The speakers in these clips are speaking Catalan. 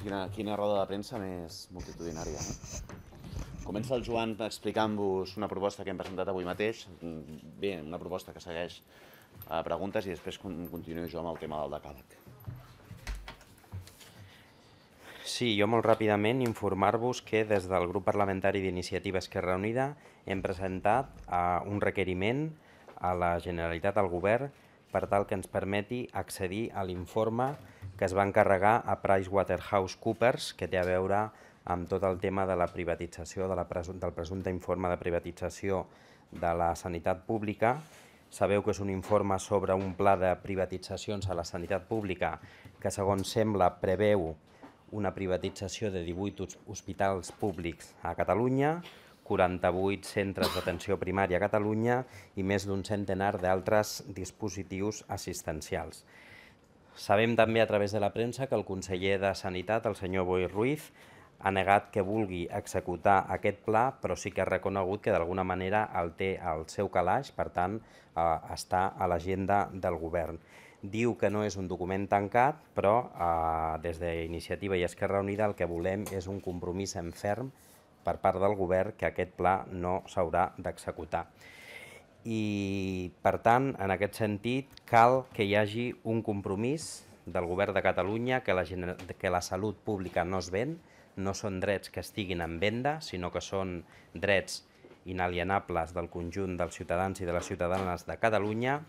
Quina roda de premsa més multitudinària. Comença el Joan explicant-vos una proposta que hem presentat avui mateix. Bé, una proposta que segueix preguntes i després continuo jo amb el tema del decàleg. Sí, jo molt ràpidament informar-vos que des del grup parlamentari d'Iniciativa Esquerra Unida hem presentat un requeriment a la Generalitat, al Govern, per tal que ens permeti accedir a l'informe que es va encarregar a PricewaterhouseCoopers, que té a veure amb tot el tema de la privatització, del presumpte informe de privatització de la sanitat pública. Sabeu que és un informe sobre un pla de privatitzacions a la sanitat pública que, segons sembla, preveu una privatització de 18 hospitals públics a Catalunya, 48 centres d'atenció primària a Catalunya i més d'un centenar d'altres dispositius assistencials. Sabem també a través de la premsa que el conseller de Sanitat, el senyor Boi Ruiz, ha negat que vulgui executar aquest pla, però sí que ha reconegut que d'alguna manera el té al seu calaix, per tant, està a l'agenda del govern. Diu que no és un document tancat, però des d'Iniciativa i Esquerra Unida el que volem és un compromís en ferm per part del govern que aquest pla no s'haurà d'executar. I, per tant, en aquest sentit, cal que hi hagi un compromís del govern de Catalunya que la salut pública no es ven, no són drets que estiguin en venda, sinó que són drets inalienables del conjunt dels ciutadans i de les ciutadanes de Catalunya.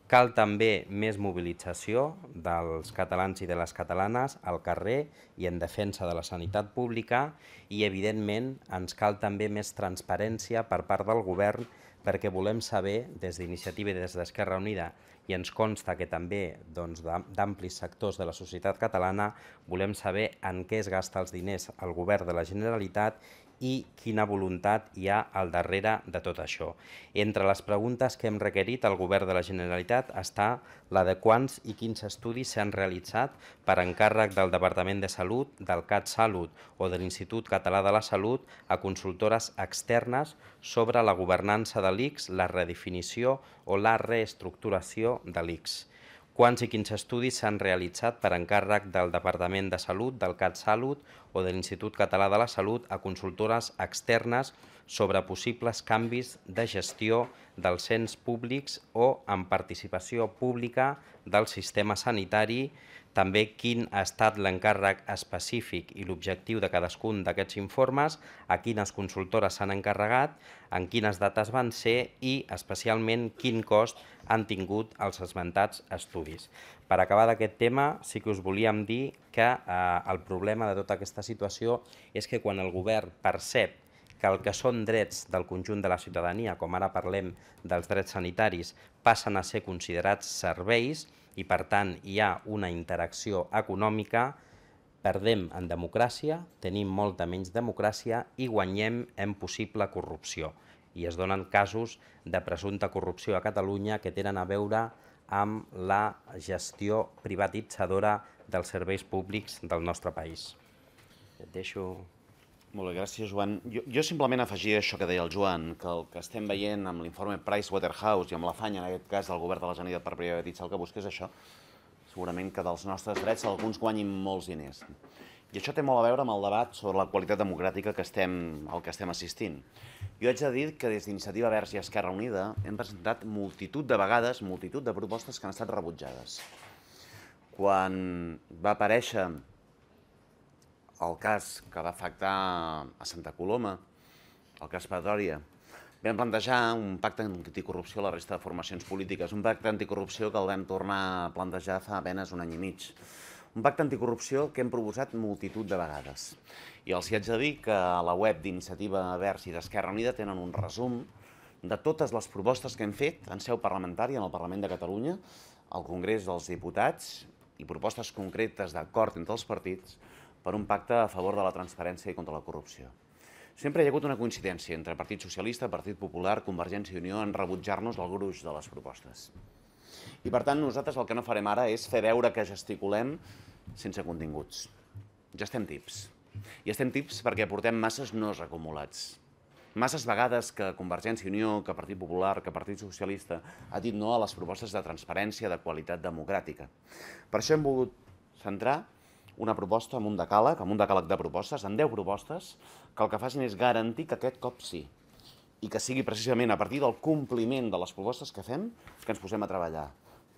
Cal també més mobilització dels catalans i de les catalanes al carrer i en defensa de la sanitat pública i, evidentment, ens cal també més transparència per part del govern perquè volem saber, des d'Iniciativa i des d'Esquerra Unida, i ens consta que també d'amplis sectors de la societat catalana, volem saber en què es gasta els diners el govern de la Generalitat i quina voluntat hi ha al darrere de tot això. Entre les preguntes que hem requerit al govern de la Generalitat està la de quants i quins estudis s'han realitzat per encàrrec del Departament de Salut, del CatSalut o de l'Institut Català de la Salut a consultores externes sobre la governança de l'ICS, la redefinició o la reestructuració de l'ICS. Quants i quins estudis s'han realitzat per encàrrec del Departament de Salut, del CatSalut o de l'Institut Català de la Salut a consultores externes sobre possibles canvis de gestió dels ens públics o amb participació pública del sistema sanitari, també quin ha estat l'encàrrec específic i l'objectiu de cadascun d'aquests informes, a quines consultores s'han encarregat, en quines dates van ser i, especialment, quin cost han tingut els esmentats estudis. Per acabar d'aquest tema, sí que us volíem dir que el problema de tota aquesta situació és que quan el govern percep que el que són drets del conjunt de la ciutadania, com ara parlem dels drets sanitaris, passen a ser considerats serveis i, per tant, hi ha una interacció econòmica, perdem en democràcia, tenim molta menys democràcia i guanyem en possible corrupció. I es donen casos de presumpta corrupció a Catalunya que tenen a veure amb la gestió privatitzadora dels serveis públics del nostre país. Et deixo... Molt bé, gràcies, Joan. Jo simplement afegia això que deia el Joan, que el que estem veient amb l'informe Pricewaterhouse i amb l'afany, en aquest cas, del govern de la Generalitat per privatitzar el que busca és això. Segurament que dels nostres drets alguns guanyin molts diners. I això té molt a veure amb el debat sobre la qualitat democràtica al que estem assistint. Jo haig de dir que des d'Iniciativa Verds i Esquerra Unida hem presentat multitud de vegades, multitud de propostes que han estat rebutjades. Quan va aparèixer el cas que va afectar a Santa Coloma, el cas Pretòria, vam plantejar un pacte anticorrupció a la resta de formacions polítiques, un pacte anticorrupció que el vam tornar a plantejar fa apenas un any i mig. Un pacte anticorrupció que hem proposat multitud de vegades. I els haig de dir que a la web d'Iniciativa Verds i d'Esquerra Unida tenen un resum de totes les propostes que hem fet en seu parlamentària en el Parlament de Catalunya, al Congrés dels Diputats, i propostes concretes d'acord entre els partits per un pacte a favor de la transparència i contra la corrupció. Sempre hi ha hagut una coincidència entre Partit Socialista, Partit Popular, Convergència i Unió en rebutjar-nos el gruix de les propostes. I per tant nosaltres el que no farem ara és fer veure que gesticulem sense continguts. Ja estem tips. I estem tips perquè portem masses nos acumulats. Masses vegades que Convergència i Unió, que Partit Popular, que Partit Socialista ha dit no a les propostes de transparència, de qualitat democràtica. Per això hem volgut centrar una proposta amb un decàleg de propostes, amb 10 propostes, que el que facin és garantir que aquest cop sí, i que sigui precisament a partir del compliment de les propostes que fem que ens posem a treballar.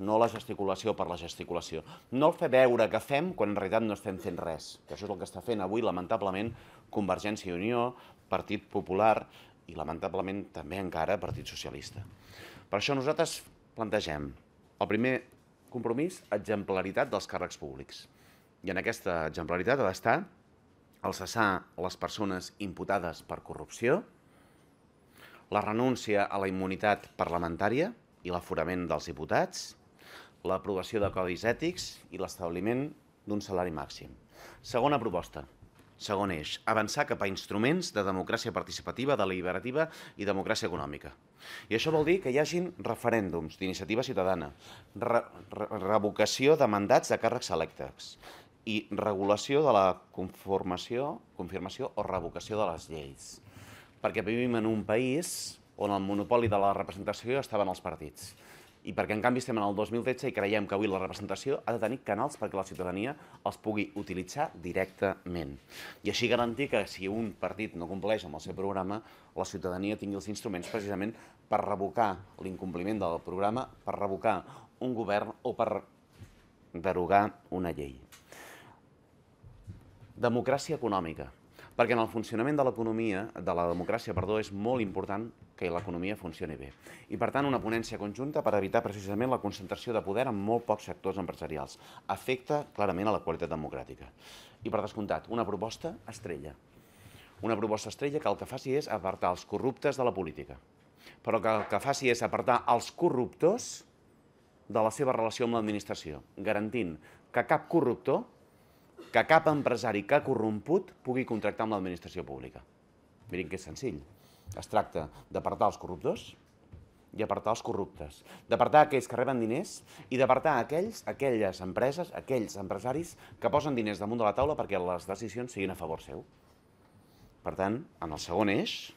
No la gesticulació per la gesticulació. No el fer veure que fem quan en realitat no estem fent res, que això és el que està fent avui, lamentablement, Convergència i Unió, Partit Popular i, lamentablement, també encara Partit Socialista. Per això nosaltres plantegem el primer compromís, exemplaritat dels càrrecs públics. I en aquesta exemplaritat ha d'estar el cessar les persones imputades per corrupció, la renúncia a la immunitat parlamentària i l'aforament dels diputats, l'aprovació de codis ètics i l'establiment d'un salari màxim. Segona proposta, segon eix, avançar cap a instruments de democràcia participativa, deliberativa i democràcia econòmica. I això vol dir que hi hagin referèndums d'iniciativa ciutadana, revocació de mandats de càrrecs electes i regulació de la confirmació o revocació de les lleis. Perquè vivim en un país on el monopoli de la representació estaven els partits. I perquè, en canvi, estem en el 2013 i creiem que avui la representació ha de tenir canals perquè la ciutadania els pugui utilitzar directament. I així garantir que si un partit no compleix amb el seu programa, la ciutadania tingui els instruments precisament per revocar l'incompliment del programa, per revocar un govern o per derogar una llei. Democràcia econòmica. Perquè en el funcionament de la democràcia, és molt important que l'economia funcioni bé. I, per tant, una ponència conjunta per evitar precisament la concentració de poder en molt pocs sectors empresarials. Afecta clarament a la qualitat democràtica. I, per descomptat, una proposta estrella. Una proposta estrella que el que faci és apartar els corruptes de la política. Però que el que faci és apartar els corruptors de la seva relació amb l'administració, garantint que cap corruptor, que cap empresari que ha corromput pugui contractar amb l'administració pública. Mirin que és senzill. Es tracta d'apartar els corruptors i apartar els corruptes, d'apartar aquells que reben diners i d'apartar aquelles empreses, aquells empresaris que posen diners damunt de la taula perquè les decisions siguin a favor seu. Per tant, en el segon eix,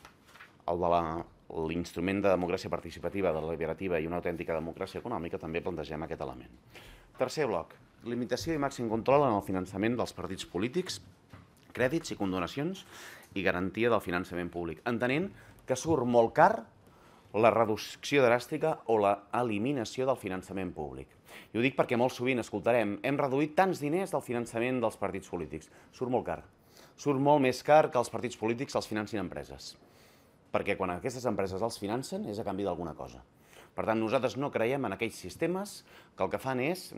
el de l'instrument de democràcia participativa, deliberativa i una autèntica democràcia econòmica, també plantegem aquest element. Tercer bloc, limitació i màxim control en el finançament dels partits polítics, crèdits i condonacions i garantia del finançament públic, entenent que surt molt car la reducció dràstica o l'eliminació del finançament públic. I ho dic perquè molt sovint escoltarem hem reduït tants diners del finançament dels partits polítics. Surt molt car. Surt molt més car que els partits polítics els financin empreses. Perquè quan aquestes empreses els financen és a canvi d'alguna cosa. Per tant, nosaltres no creiem en aquells sistemes que el que fan és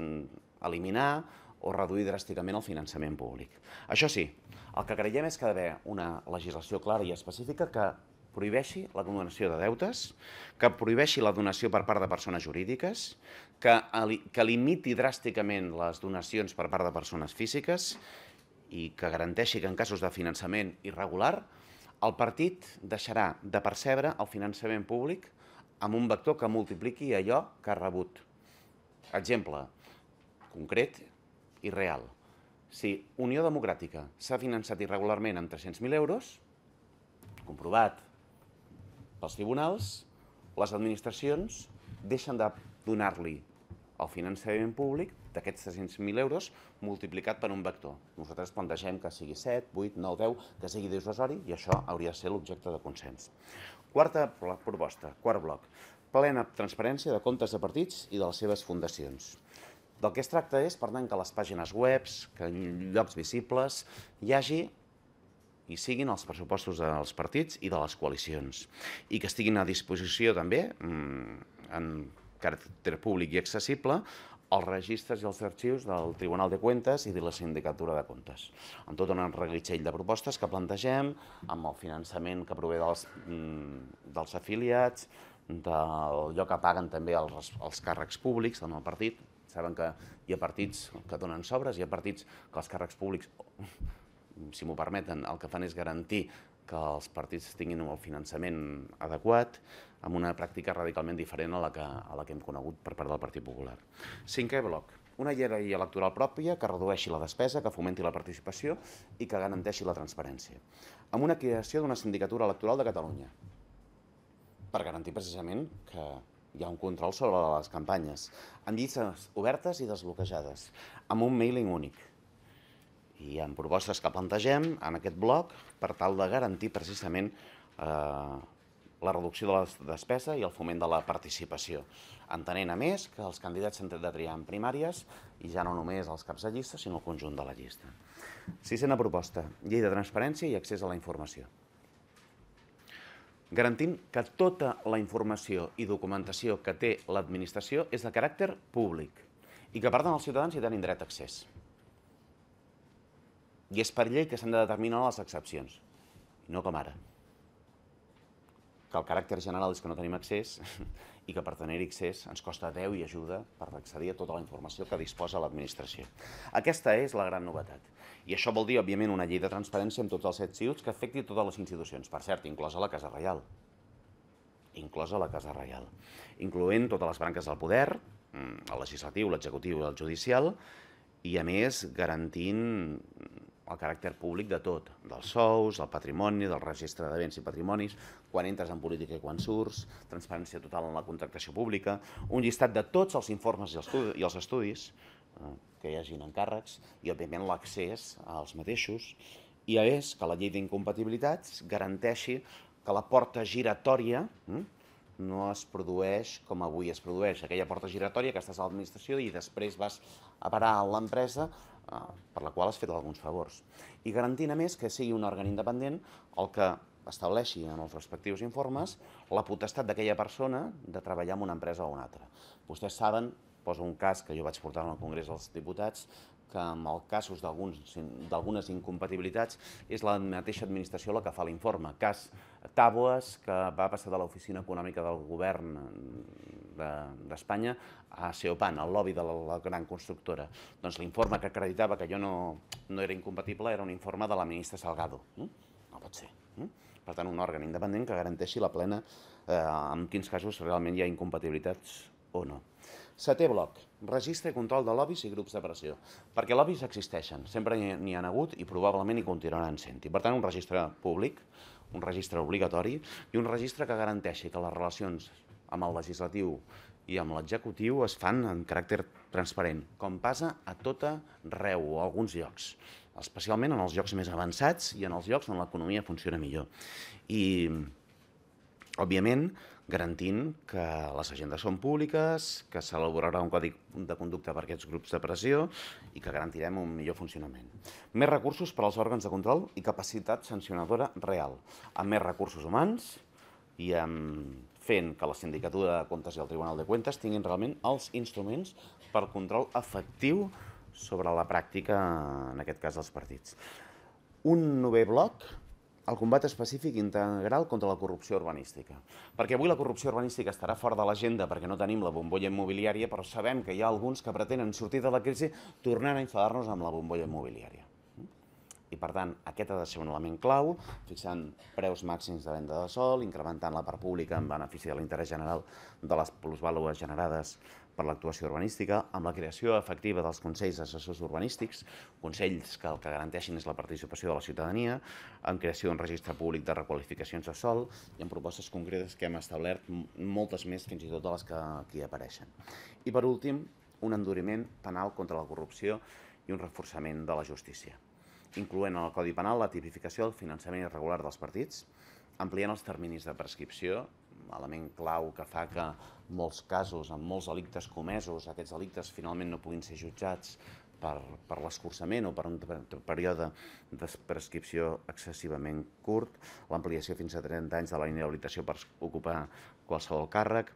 eliminar o reduir dràsticament el finançament públic. Això sí, el que creiem és que ha d'haver una legislació clara i específica que prohibeixi la condonació de deutes, que prohibeixi la donació per part de persones jurídiques, que limiti dràsticament les donacions per part de persones físiques i que garanteixi que en casos de finançament irregular el partit deixarà de percebre el finançament públic amb un vector que multipliqui allò que ha rebut. Exemple concret i real. Si Unió Democràtica s'ha finançat irregularment amb 300.000 euros, comprovat pels tribunals, les administracions deixen de donar-li el finançament públic d'aquests 300.000 euros multiplicat per un vector. Nosaltres plantegem que sigui 7, 8, 9, 10, que sigui dissuasori i això hauria de ser l'objecte de consens. Quarta proposta, quart bloc, plena transparència de comptes de partits i de les seves fundacions. Del que es tracta és, per tant, que a les pàgines web, que en llocs visibles, hi hagi i siguin els pressupostos dels partits i de les coalicions i que estiguin a disposició també, en caràcter públic i accessible, els registres i els arxius del Tribunal de Cuentas i de la Sindicatura de Comptes, amb tot un reguitzell de propostes que plantegem, amb el finançament que prové dels afiliats, d'allò que paguen també els càrrecs públics del partit. Saben que hi ha partits que donen sobres, hi ha partits que els càrrecs públics, si m'ho permeten, el que fan és garantir que els partits tinguin el finançament adequat, amb una pràctica radicalment diferent a la que hem conegut per part del Partit Popular. Cinquè bloc, una llei electoral pròpia que redueixi la despesa, que fomenti la participació i que garanteixi la transparència. Amb una creació d'una sindicatura electoral de Catalunya, per garantir precisament que hi ha un control sobre les campanyes, amb llistes obertes i desbloquejades, amb un mailing únic I hi ha propostes que plantegem en aquest bloc per tal de garantir precisament la reducció de la despesa i el foment de la participació, entenent a més que els candidats s'han de triar en primàries i ja no només els caps de llista, sinó el conjunt de la llista. Sisena proposta, llei de transparència i accés a la informació. Garantint que tota la informació i documentació que té l'administració és de caràcter públic i que, per tant, els ciutadans hi tenen dret a accés. I és per llei que s'han de determinar les excepcions, no com ara. Que el caràcter general és que no tenim accés i que per tenir accés ens costa 10 i ajuda per accedir a tota la informació que disposa l'administració. Aquesta és la gran novetat. I això vol dir, òbviament, una llei de transparència amb tots els 7 ciuts que afecti totes les institucions, per cert, inclosa la Casa Reial. Inclosa la Casa Reial. Incloent totes les branques del poder, el legislatiu, l'executiu i el judicial, i a més garantint el caràcter públic de tot, dels sous, del patrimoni, del registre de béns i patrimonis, quan entres en política i quan surts, transparència total en la contractació pública, un llistat de tots els informes i els estudis que hi hagin encàrrecs i, òbviament, l'accés als mateixos. I és que la llei d'incompatibilitats garanteixi que la porta giratòria no es produeix com avui es produeix, aquella porta giratòria que estàs a l'administració i després vas a parar a l'empresa per la qual has fet alguns favors. I garantint, a més, que sigui un òrgan independent el que estableixi en els respectius informes la potestat d'aquella persona de treballar en una empresa o una altra. Vostès saben, poso un cas que jo vaig portar al Congrés dels Diputats, que en els casos d'algunes incompatibilitats és la mateixa administració la que fa l'informe. Cas Tàboes, que va passar de l'Oficina Econòmica del Govern d'Espanya a Seopan, el lobby de la gran constructora. Doncs l'informe que acreditava que jo no era incompatible era un informe de la ministra Salgado. No pot ser. Per tant, un òrgan independent que garanteixi la plena en quins casos realment hi ha incompatibilitats o no. Setè bloc, registre i control de lobbies i grups de pressió. Perquè lobbies existeixen, sempre n'hi ha hagut i probablement hi continuaran sent. I per tant, un registre públic, un registre obligatori i un registre que garanteixi que les relacions amb el legislatiu i amb l'executiu es fan en caràcter transparent, com passa a tot arreu o a alguns llocs, especialment en els llocs més avançats i en els llocs on l'economia funciona millor. I, òbviament, garantint que les agendes són públiques, que s'elaborarà un codi de conducta per a aquests grups de pressió i que garantirem un millor funcionament. Més recursos per als òrgans de control i capacitat sancionadora real, amb més recursos humans i fent que la Sindicatura de Comptes i el Tribunal de Cuentas tinguin realment els instruments per al control efectiu sobre la pràctica, en aquest cas, dels partits. Un novè bloc, el combat específic integral contra la corrupció urbanística. Perquè avui la corrupció urbanística estarà fora de l'agenda perquè no tenim la bombolla immobiliària, però sabem que hi ha alguns que pretenen sortir de la crisi tornant a instal·lar-nos amb la bombolla immobiliària. I, per tant, aquest ha de ser un element clau, fixant preus màxims de venda de sòl, incrementant la part pública en benefici de l'interès general de les plusvàlues generades per l'actuació urbanística, amb la creació efectiva dels consells assessors urbanístics, consells que el que garanteixin és la participació de la ciutadania, amb creació d'un registre públic de requalificacions de sòl i amb propostes concretes que hem establert, moltes més fins i tot de les que aquí apareixen. I, per últim, un enduriment penal contra la corrupció i un reforçament de la justícia, incloent en el Codi Penal la tipificació del finançament irregular dels partits, ampliant els terminis de prescripció, element clau que fa que en molts casos, en molts delictes comesos, aquests delictes finalment no puguin ser jutjats per l'escurçament o per un període de prescripció excessivament curt, l'ampliació fins a 30 anys de la inhabilitació per ocupar qualsevol càrrec,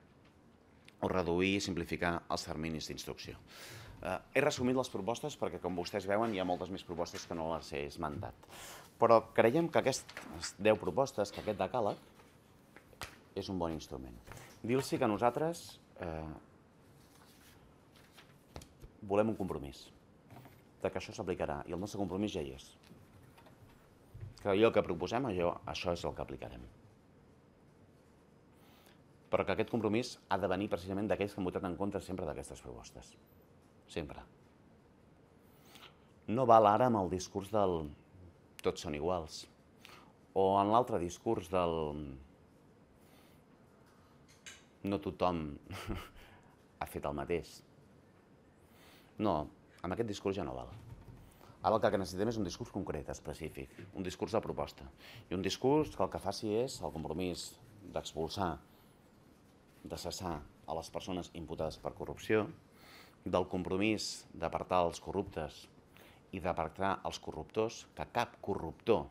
o reduir i simplificar els terminis d'instrucció. He resumit les propostes perquè, com vostès veuen, hi ha moltes més propostes que no les he esmentat. Però creiem que aquestes 10 propostes, que aquest decàleg, és un bon instrument. Dir-los que nosaltres volem un compromís, que això s'aplicarà, i el nostre compromís ja hi és. Que allò que proposem, això és el que aplicarem. Però que aquest compromís ha de venir precisament d'aquells que han votat en contra sempre d'aquestes propostes. Sempre. No val ara amb el discurs del tots són iguals, o en l'altre discurs del no tothom ha fet el mateix. No, amb aquest discurs ja no val. Ara el que necessitem és un discurs concret, específic, un discurs de proposta. I un discurs que el que faci és el compromís d'expulsar, de cessar a les persones imputades per corrupció, del compromís d'apartar els corruptes i d'apartar els corruptors, que cap corruptor,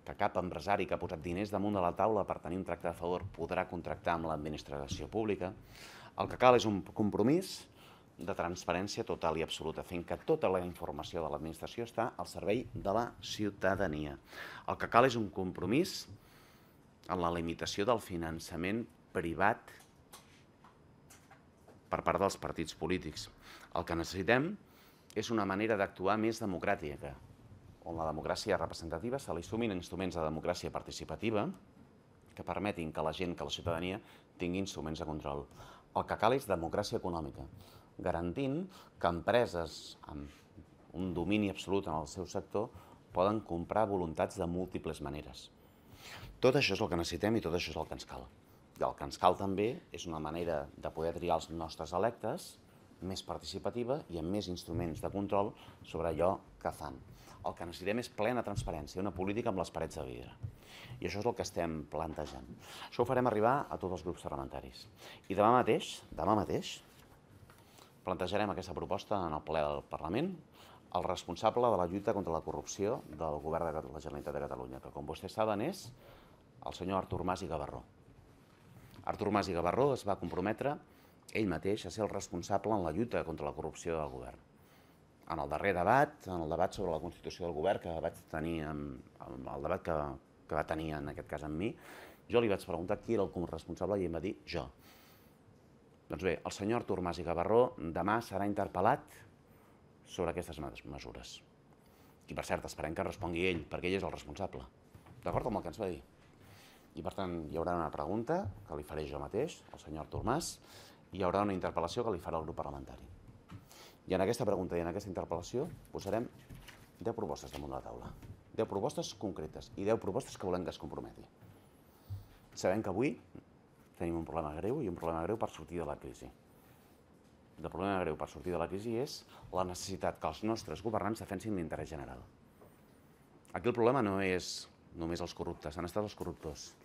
que cap empresari que ha posat diners damunt de la taula per tenir un tracte de favor podrà contractar amb l'administració pública. El que cal és un compromís de transparència total i absoluta, fent que tota la informació de l'administració està al servei de la ciutadania. El que cal és un compromís en la limitació del finançament privat per part dels partits polítics. El que necessitem és una manera d'actuar més democràtica, on la democràcia representativa se li sumin instruments de democràcia participativa que permetin que la gent, que la ciutadania, tingui instruments de control. El que cal és democràcia econòmica, garantint que empreses amb un domini absolut en el seu sector poden comprar voluntats de múltiples maneres. Tot això és el que necessitem i tot això és el que ens cal. I el que ens cal també és una manera de poder triar els nostres electes més participativa i amb més instruments de control sobre allò que fan. El que necessitem és plena transparència, una política amb les parets de vidre. I això és el que estem plantejant. Això ho farem arribar a tots els grups parlamentaris. I demà mateix, plantejarem aquesta proposta en el ple del Parlament al responsable de la lluita contra la corrupció del Govern de la Generalitat de Catalunya, que com vostès saben és el senyor Artur Mas i Gavarró. Artur Mas i Gavarró es va comprometre ell mateix a ser el responsable en la lluita contra la corrupció del govern. En el darrer debat, en el debat sobre la Constitució del govern que vaig tenir, el debat que va tenir en aquest cas amb mi, jo li vaig preguntar qui era el responsable i em va dir jo. Doncs bé, el senyor Artur Mas i Gavarró demà serà interpel·lat sobre aquestes mesures. I per cert, esperem que respongui ell, perquè ell és el responsable. D'acord amb el que ens va dir? I per tant, hi haurà una pregunta que li faré jo mateix, al senyor Artur Mas, i hi haurà una interpel·lació que li farà el grup parlamentari. I en aquesta pregunta i en aquesta interpel·lació posarem 10 propostes damunt de la taula. 10 propostes concretes i 10 propostes que volem que es comprometi. Sabem que avui tenim un problema greu i un problema greu per sortir de la crisi. El problema greu per sortir de la crisi és la necessitat que els nostres governants defensin l'interès general. Aquí el problema no és només els corruptes, han estat els corruptors.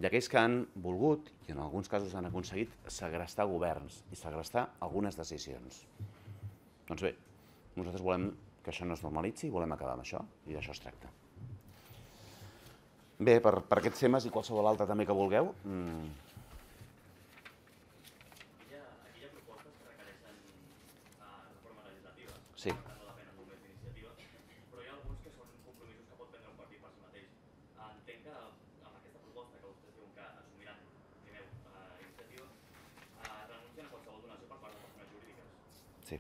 I aquells que han volgut, i en alguns casos han aconseguit, segrestar governs i segrestar algunes decisions. Doncs bé, nosaltres volem que això no es normalitzi i volem acabar amb això, i d'això es tracta. Bé, per aquests temes i qualsevol altre també que vulgueu... Aquí hi ha propostes que requereixen reformes legislatives. Sí. No depenen només d'iniciativa, però hi ha alguns que són compromisos que pot prendre un partit per si mateix. Entenc que amb aquesta proposta que vostès diuen que assumiran primer iniciativa, renuncien a qualsevol donació per part de persones jurídiques. Sí.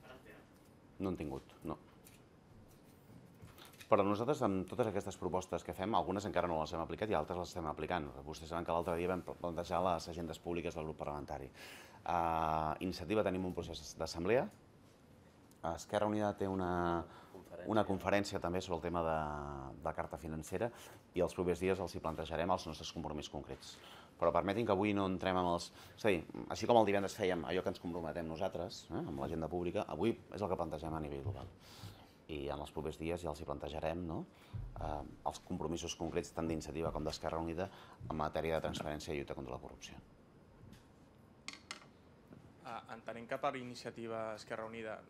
Ara en tenen? No han tingut, no. Però nosaltres, amb totes aquestes propostes que fem, algunes encara no les hem aplicat i altres les estem aplicant. Vostès saben que l'altre dia vam plantejar les agendes públiques del grup parlamentari. A Iniciativa tenim un procés d'assemblea. Esquerra Unida té una conferència també sobre el tema de carta financera i els propers dies els hi plantejarem els nostres compromisos concrets. Però permetin que avui no entrem amb els... És a dir, així com el divendres fèiem allò que ens comprometem nosaltres, amb l'agenda pública, avui és el que plantegem a nivell global. I en els propers dies ja els hi plantejarem els compromisos concrets tant d'Iniciativa com d'Esquerra Unida en matèria de transparència i lluita contra la corrupció. Entenem que per Iniciativa Esquerra Unida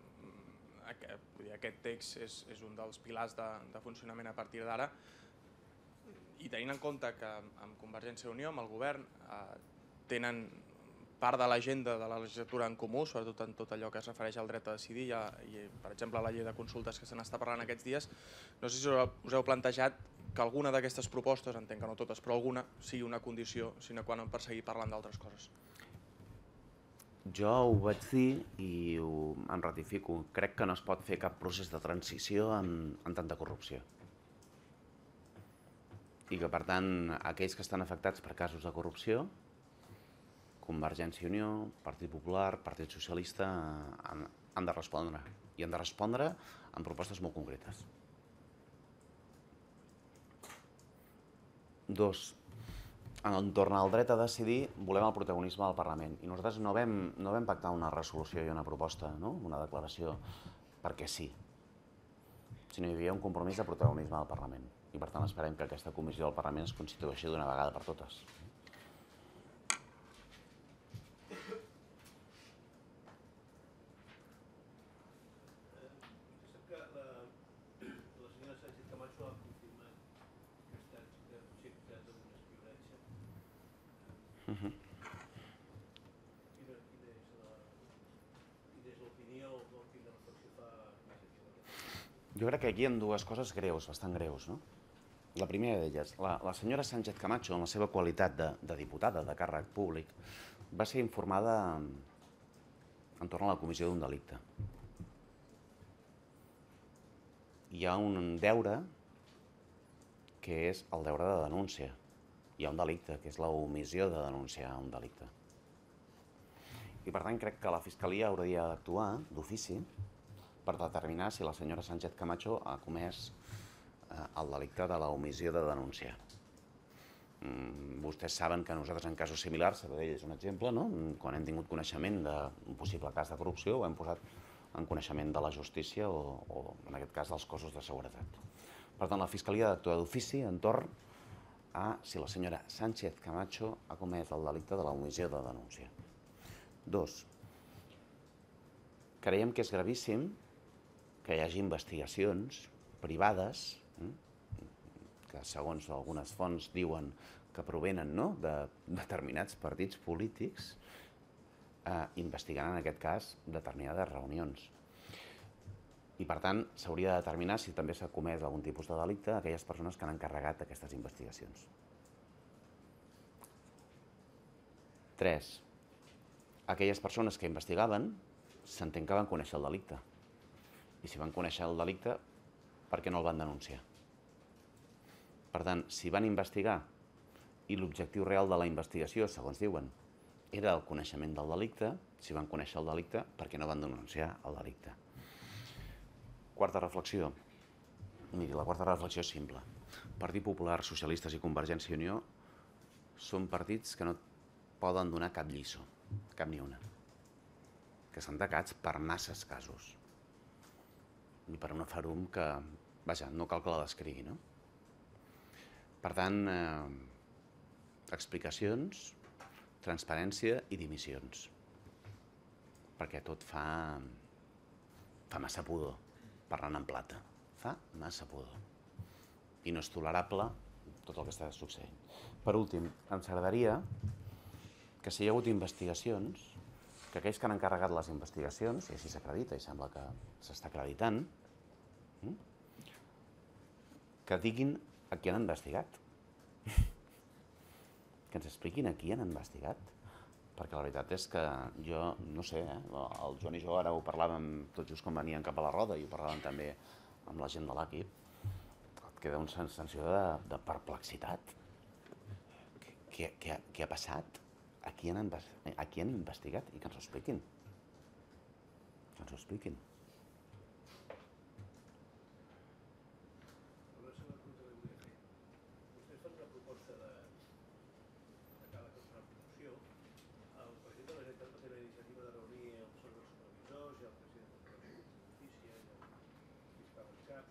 aquest text és un dels pilars de funcionament a partir d'ara i tenint en compte que amb Convergència i Unió, amb el govern, tenen part de l'agenda de la legislatura en comú, sobretot en tot allò que es refereix al dret a decidir i, per exemple, la llei de consultes que se n'està parlant aquests dies. No sé si us heu plantejat que alguna d'aquestes propostes, entenc que no totes, però alguna, sigui una condició sine qua non per seguir parlant d'altres coses. Jo ho vaig dir i em ratifico. Crec que no es pot fer cap procés de transició amb tanta corrupció. I que, per tant, aquells que estan afectats per casos de corrupció, Convergència i Unió, Partit Popular, Partit Socialista, han de respondre. I han de respondre amb propostes molt concretes. 2. Entorn al dret a decidir, volem el protagonisme del Parlament. I nosaltres no vam pactar una resolució i una proposta, una declaració, perquè sí. sinó hi havia un compromís de protagonisme del Parlament. I per tant esperem que aquesta comissió del Parlament es constitueixi d'una vegada per totes. Sap que la senyora Sánchez Camacho ha confirmat que ha estat objecte d'un espionatge. Quina és l'opinió o quina reflexió fa més aquí? Jo crec que aquí hi ha dues coses greus, bastant greus, no? La primera d'elles, la senyora Sánchez Camacho, en la seva qualitat de diputada de càrrec públic, va ser informada entorn a la comissió d'un delicte. Hi ha un deure que és el deure de denúncia. Hi ha un delicte, que és l'omissió de denunciar un delicte. I per tant crec que la Fiscalia hauria d'actuar d'ofici per determinar si la senyora Sánchez Camacho ha comès el delicte de l'omissió de denunciar. Vostès saben que nosaltres en casos similars, Sabadell és un exemple, no? Quan hem tingut coneixement d'un possible cas de corrupció ho hem posat en coneixement de la justícia o en aquest cas dels cossos de seguretat. Per tant, la Fiscalia ha d'actuar d'ofici entorn a si la senyora Sánchez Camacho ha comès el delicte de l'omissió de denunciar. 2. Creiem que és gravíssim que hi hagi investigacions privades que segons algunes fonts diuen que provenen de determinats partits polítics investigant en aquest cas determinades reunions. I per tant s'hauria de determinar si també s'ha comès algun tipus de delicte a aquelles persones que han encarregat aquestes investigacions. 3. Aquelles persones que investigaven s'entén que van conèixer el delicte. I si van conèixer el delicte, per què no el van denunciar? Per tant, si van investigar i l'objectiu real de la investigació, segons diuen, era el coneixement del delicte, si van conèixer el delicte, per què no van denunciar el delicte? Quarta reflexió. Miri, la quarta reflexió és simple. Partit Popular, Socialistes i Convergència i Unió són partits que no poden donar cap lliçó, cap ni una, que s'han tacats per masses casos i per una ferum que, vaja, no cal que la descrigui, no? Per tant, explicacions, transparència i dimissions, perquè tot fa massa pudor, parlant en plata, fa massa pudor. I no és tolerable tot el que està succeint. Per últim, ens agradaria que si hi ha hagut investigacions, que aquells que han encarregat les investigacions, i així s'acredita i sembla que s'està acreditant, que diguin a qui han investigat. Que ens expliquin a qui han investigat. Perquè la veritat és que jo, no sé, el Joan i jo ara ho parlàvem tot just quan veníem cap a la roda i ho parlàvem també amb la gent de l'equip. Et queda una sensació de perplexitat. Què ha passat? A qui han investigat? I que ens ho expliquin. Que ens ho expliquin. Una segona pregunta que volia fer. Vostès fan una proposta de càrrec contra la corrupció. El president de la Generalitat va fer la iniciativa de reunir els òrgans supervisors i el president de la Justícia i el fiscal en cap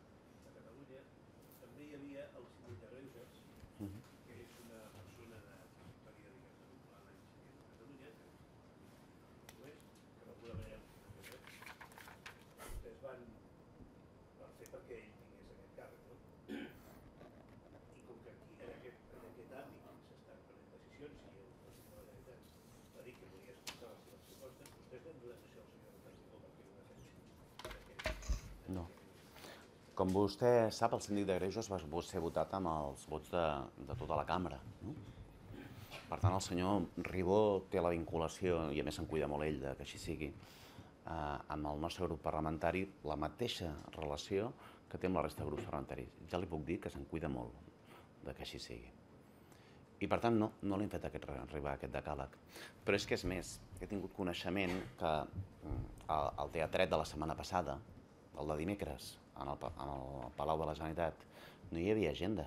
de Catalunya. També hi havia el síndic de Greuges, que és una persona de trajectòria, diguem-ne, vinculada a l'iniciativa de Catalunya, que d'alguna manera vostès van fer perquè ell tingués aquest càrrec, no? I com que aquí, en aquest àmbit s'estan prenent decisions i el president de la Generalitat va dir que volia escoltar les seves propostes, vostès van donar això al senyor Teixidó perquè ho defensi. No. Com vostè sap, el síndic de Greuges va ser votat amb els vots de tota la cambra. No? Per tant, el senyor Ribó té la vinculació, i a més se'n cuida molt ell que així sigui, amb el nostre grup parlamentari, la mateixa relació que té amb la resta de grups parlamentaris. Ja li puc dir que se'n cuida molt que així sigui. I per tant, no li hem fet arribar aquest decàleg. Però és que és més, he tingut coneixement que al teatret de la setmana passada, el de dimecres, en el Palau de la Generalitat, no hi havia agenda,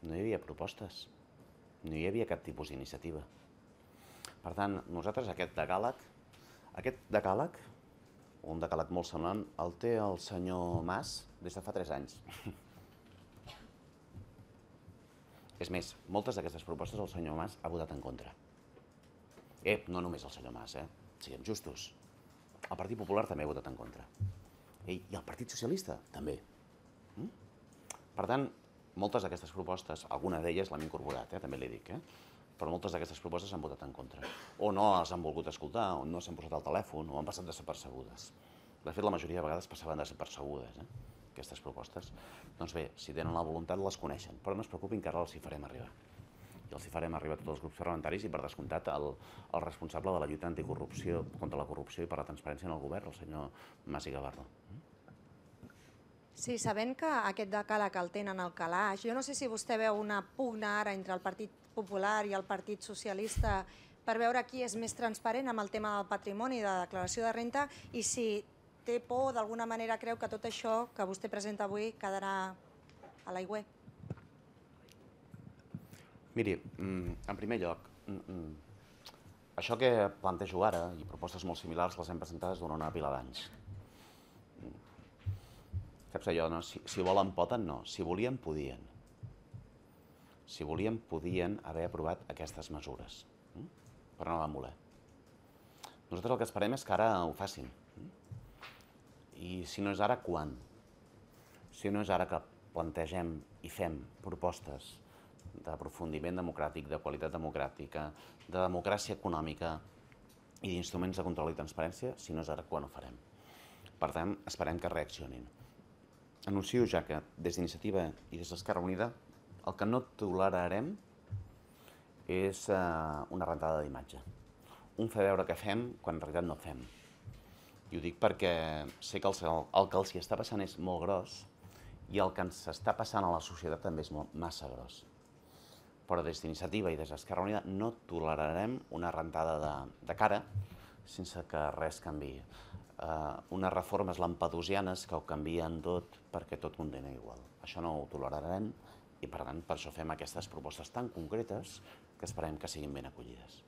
no hi havia propostes, no hi havia cap tipus d'iniciativa. Per tant, nosaltres aquest decàleg, un decàleg molt semblant, el té el senyor Mas des de fa 3 anys. És més, moltes d'aquestes propostes el senyor Mas ha votat en contra. No només el senyor Mas, siguem justos. El Partit Popular també ha votat en contra. I el Partit Socialista també. Per tant, moltes d'aquestes propostes, alguna d'elles l'hem incorporat, també li dic, però moltes d'aquestes propostes s'han votat en contra. O no les han volgut escoltar, o no s'han posat al telèfon, o han passat desapercebudes. De fet, la majoria de vegades passaven desapercebudes, aquestes propostes. Doncs bé, si tenen la voluntat les coneixen, però no es preocupin que ara els hi farem arribar. I els hi farem arribar a tots els grups parlamentaris i, per descomptat, el responsable de la lluita anticorrupció, contra la corrupció i per la transparència en el govern, el senyor Mas i Gavarro. Sí, sabent que aquest decàleg el tenen al calaix, jo no sé si vostè veu una pugna ara entre el Partit Popular i el Partit Socialista per veure qui és més transparent amb el tema del patrimoni i de declaració de renda i si té por, d'alguna manera creu que tot això que vostè presenta avui quedarà a l'aigüer. Miri, en primer lloc, això que plantejo ara i propostes molt similars les hem presentades durant una pila d'anys. Saps allò, no? Si volen poden, no. Si volien, podien. Si volien, podien haver aprovat aquestes mesures. Però no van voler. Nosaltres el que esperem és que ara ho facin. I si no és ara, quan? Si no és ara que plantegem i fem propostes d'aprofundiment democràtic, de qualitat democràtica, de democràcia econòmica i d'instruments de control i transparència, si no és ara, quan ho farem? Per tant, esperem que reaccionin. Anuncio ja que des d'Iniciativa i des d'Esquerra Unida el que no tolerarem és una rentada d'imatge. Un fer veure que fem quan en realitat no fem. I ho dic perquè sé que el que els hi està passant és molt gros i el que ens està passant a la societat també és massa gros. Però des d'Iniciativa i des d'Esquerra Unida no tolerarem una rentada de cara sense que res canviï. Unes reformes lampedusianes que ho canvien tot perquè tot continua igual. Això no ho tolerarem i per tant per això fem aquestes propostes tan concretes que esperem que siguin ben acollides.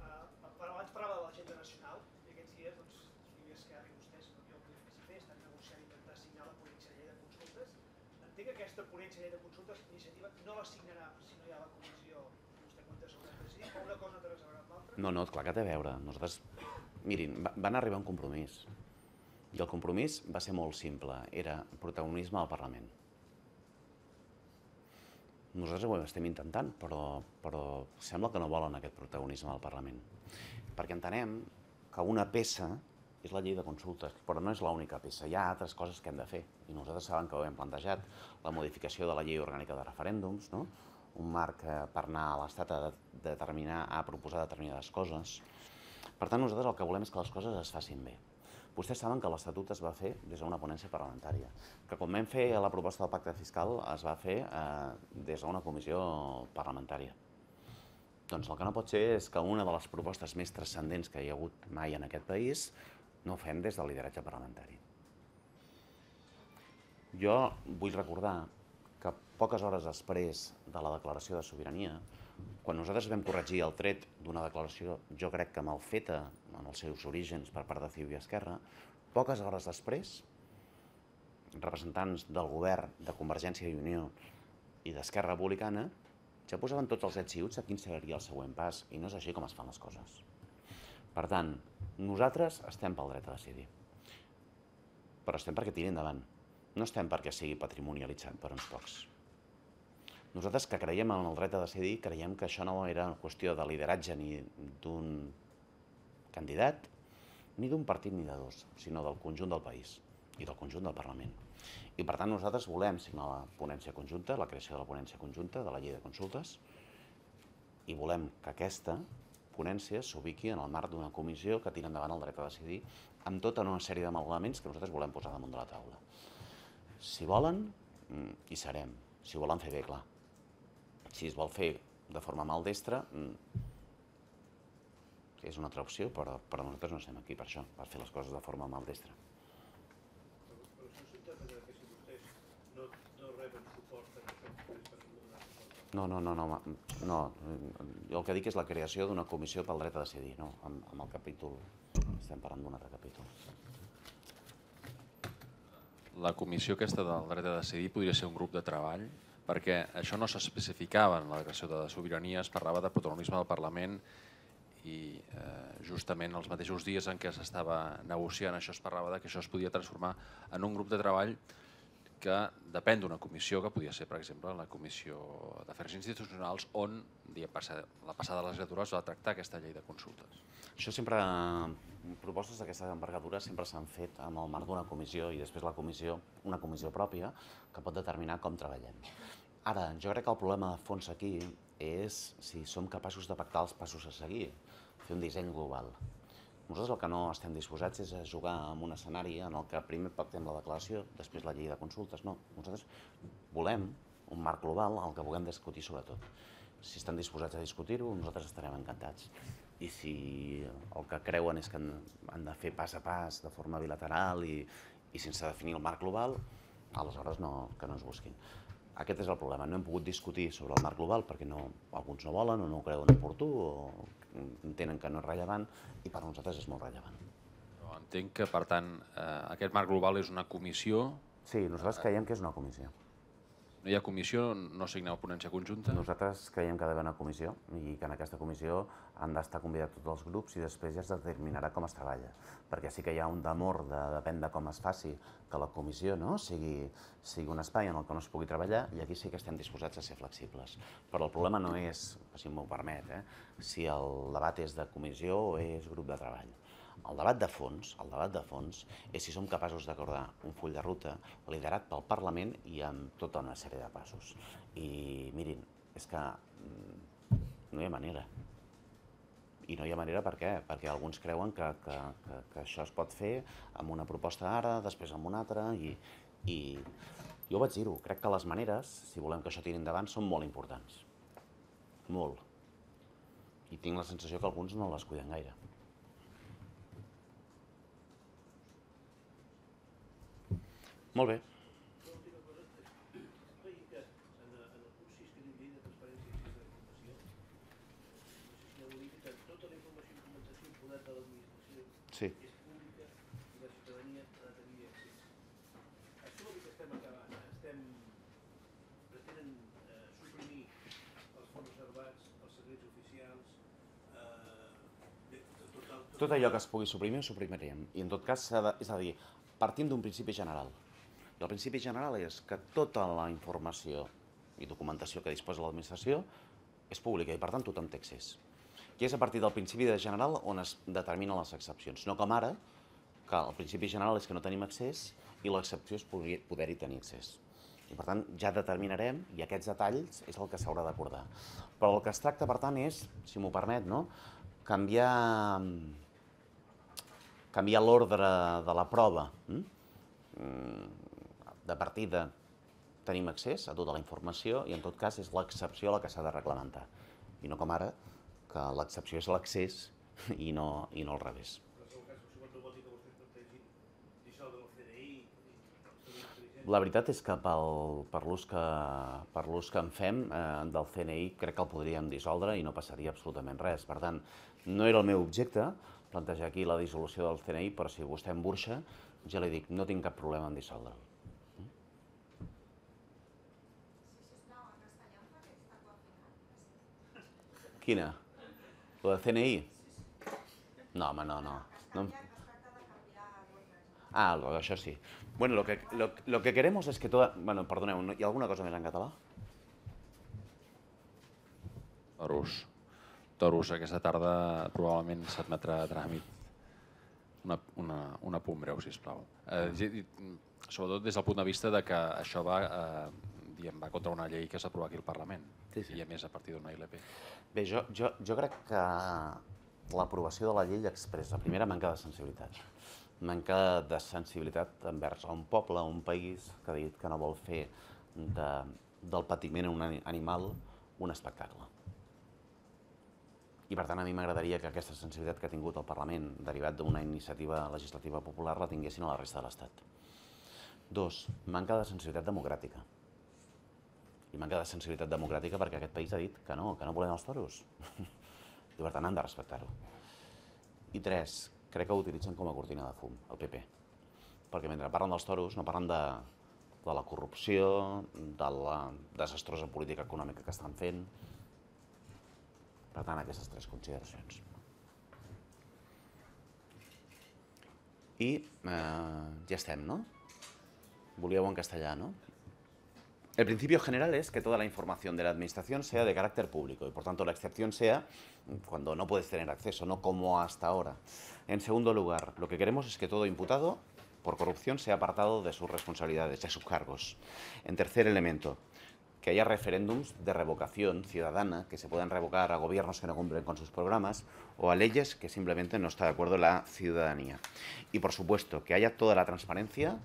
Abans parlava de l'agenda nacional i aquests dies, i Esquerra i vostès, i el PSC, estan negociant i intentar signar la ponència de llei de consultes. Entenc que aquesta ponència de llei de consultes, Iniciativa, no la signarà si no hi ha la comissió que vostè comenta sobre el president, o una cosa no té res a veure amb l'altra? No, clar que té a veure. Nosaltres, mirin, van arribar a un compromís. I el compromís va ser molt simple, era protagonisme al Parlament. Nosaltres ho estem intentant, però sembla que no volen aquest protagonisme al Parlament. Perquè entenem que una peça és la llei de consultes, però no és l'única peça. Hi ha altres coses que hem de fer. I nosaltres saben que ho hem plantejat, la modificació de la llei orgànica de referèndums, un marc per anar a l'Estat a proposar determinades coses. Per tant, nosaltres el que volem és que les coses es facin bé. Vostès saben que l'Estatut es va fer des d'una ponència parlamentària, que quan vam fer la proposta del pacte fiscal es va fer des d'una comissió parlamentària. Doncs el que no pot ser és que una de les propostes més transcendents que hi ha hagut mai en aquest país no ho fem des del lideratge parlamentari. Jo vull recordar que poques hores després de la declaració de sobirania, quan nosaltres vam corregir el tret d'una declaració, jo crec que mal feta en els seus orígens per part de CiU i Esquerra, poques hores després, representants del govern de Convergència i Unió i d'Esquerra Republicana ja posaven tots els ets i uts a quin seria el següent pas, i no és així com es fan les coses. Per tant, nosaltres estem pel dret a decidir, però estem perquè tiri endavant, no estem perquè sigui patrimonialitzat per uns pocs. Nosaltres que creiem en el dret a decidir, creiem que això no era qüestió de lideratge ni d'un candidat, ni d'un partit ni de dos, sinó del conjunt del país i del conjunt del Parlament. I per tant nosaltres volem signar la ponència conjunta, la creació de la ponència conjunta de la llei de consultes, i volem que aquesta ponència s'ubiqui en el marc d'una comissió que tira endavant el dret a decidir amb tota una sèrie d'amalgaments que nosaltres volem posar damunt de la taula. Si volen, hi serem. Si ho volen fer bé, clar. Si es vol fer de forma maldestra, és una altra opció, però nosaltres no estem aquí per això, per fer les coses de forma maldestra. Però això s'interpreta que si vostès no reben suport en això, vostès per donar suport. No. Jo el que dic és la creació d'una comissió pel dret a decidir, no? Amb el capítol, estem parlant d'un altre capítol. la comissió aquesta del dret a decidir podria ser un grup de treball, perquè això no s'especificava en la declaració de sobirania, es parlava de protagonisme del Parlament i justament els mateixos dies en què s'estava negociant això es parlava de que això es podia transformar en un grup de treball que depèn d'una comissió, que podia ser, per exemple, la Comissió d'Afers Institucionals, on la passada legislatura es va tractar aquesta llei de consultes. Això sempre, propostes d'aquesta envergadura sempre s'han fet amb el marc d'una comissió i després la comissió, una comissió pròpia, que pot determinar com treballem. Ara, jo crec que el problema de fons aquí és si som capaços de pactar els passos a seguir, fer un disseny global. Nosaltres el que no estem disposats és a jugar en un escenari en el que primer pactem la declaració, després la llei de consultes. No, nosaltres volem un marc global en el que puguem discutir sobre tot. Si estan disposats a discutir-ho, nosaltres estarem encantats. I si el que creuen és que han de fer pas a pas, de forma bilateral i sense definir el marc global, aleshores que no ens busquin. Aquest és el problema. No hem pogut discutir sobre el marc global perquè alguns no volen o no ho creuen oportú o entenen que no és rellevant i per nosaltres és molt rellevant. Entenc que, per tant, aquest marc global és una comissió. Sí, nosaltres creiem que és una comissió. No hi ha comissió, no signeu ponència conjunta? Nosaltres creiem que ha d'haver una comissió i que en aquesta comissió han d'estar convidats tots els grups i després ja es determinarà com es treballa. Perquè sí que hi ha un temor, depèn de com es faci, que la comissió sigui un espai en el que no es pugui treballar i aquí sí que estem disposats a ser flexibles. Però el problema no és, si m'ho permet, si el debat és de comissió o és grup de treball. El debat de fons és si som capaços d'acordar un full de ruta liderat pel Parlament i amb tota una sèrie de passos. I mirin, és que no hi ha manera. I no hi ha manera per què? Perquè alguns creuen que això es pot fer amb una proposta ara, després amb una altra, i jo vaig dir-ho, crec que les maneres, si volem que això tiri endavant, són molt importants. Molt. I tinc la sensació que alguns no les cuiden gaire. Molt bé. L'última cosa, és veient que en el punt 6 que diu llei de transparència i accés a la informació, no sé si no vol dir que tota la informació i documentació en poder de l'administració és pública i la ciutadania ha de tenir accés. Això vol dir que estem acabant, pretenen suprimir els fons reservats, els secrets oficials, tot allò que es pugui suprimir, ho suprimirem. I en tot cas, és a dir, partim d'un principi general. I el principi general és que tota la informació i documentació que disposa l'administració és pública i per tant tothom té accés. I és a partir del principi general on es determinen les excepcions. No com ara, que el principi general és que no tenim accés i l'excepció és poder-hi tenir accés. I per tant ja determinarem i aquests detalls és el que s'haurà d'acordar. Però el que es tracta per tant és, si m'ho permet, canviar l'ordre de la prova. De partida tenim accés a tota la informació i en tot cas és l'excepció la que s'ha de reglamentar. I no com ara, que l'excepció és l'accés i no al revés. En el seu cas, el segon no vol dir que vostès plantegin dissoldre el CNI. La veritat és que per l'ús que en fem del CNI crec que el podríem dissoldre i no passaria absolutament res. Per tant, no era el meu objecte plantejar aquí la dissolució del CNI, però si vostè em burxa, ja li dic, no tinc cap problema en dissoldre'l. Quina? La de CNI? No, home, no. Ah, això sí. Bueno, lo que queremos es que toda... Bueno, perdoneu, ¿hi ha alguna cosa més en català? Torus, aquesta tarda probablement s'admetrà a tràmit un apunt breu, sisplau. Sobretot des del punt de vista de que això va contra una llei que s'aprova aquí al Parlament i a més a partir d'una ILP. Bé, jo crec que l'aprovació de la llei expressa, primera, manca de sensibilitat. Manca de sensibilitat envers un poble, un país que ha dit que no vol fer del patiment un animal un espectacle. I per tant a mi m'agradaria que aquesta sensibilitat que ha tingut el Parlament derivat d'una iniciativa legislativa popular la tinguessin a la resta de l'Estat. 2. Manca de sensibilitat democràtica. I manca de sensibilitat democràtica perquè aquest país ha dit que no volem els toros. I per tant han de respectar-ho. I 3. Crec que ho utilitzen com a cortina de fum, el PP. perquè mentre parlen dels toros no parlen de la corrupció, de la desastrosa política econòmica que estan fent. Per tant, aquestes 3 consideracions. I ja estem, ¿no? Volíeu en castellà, ¿no? El principio general es que toda la información de la administración sea de carácter público y por tanto la excepción sea cuando no puedes tener acceso, no como hasta ahora. En segundo lugar, lo que queremos es que todo imputado por corrupción sea apartado de sus responsabilidades, de sus cargos. En tercer elemento, que haya referéndums de revocación ciudadana, que se puedan revocar a gobiernos que no cumplen con sus programas o a leyes que simplemente no está de acuerdo la ciudadanía. Y por supuesto, que haya toda la transparencia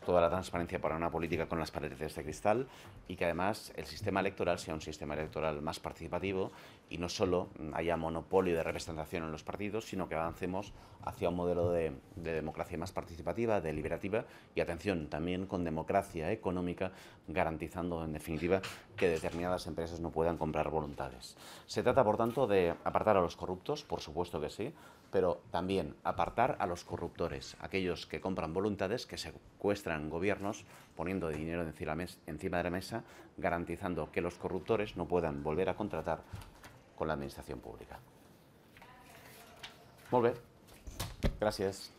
para una política con las paredes de cristal y que además el sistema electoral sea un sistema electoral más participativo y no solo haya monopolio de representación en los partidos, sino que avancemos hacia un modelo de democracia más participativa, deliberativa y, atención, también con democracia económica, garantizando, en definitiva, que determinadas empresas no puedan comprar voluntades. Se trata, por tanto, de apartar a los corruptos, por supuesto que sí, pero también apartar a los corruptores, aquellos que compran voluntades, que secuestran gobiernos, poniendo dinero encima de la mesa, garantizando que los corruptores no puedan volver a contratar con la administración pública. Molt bé. Gràcies.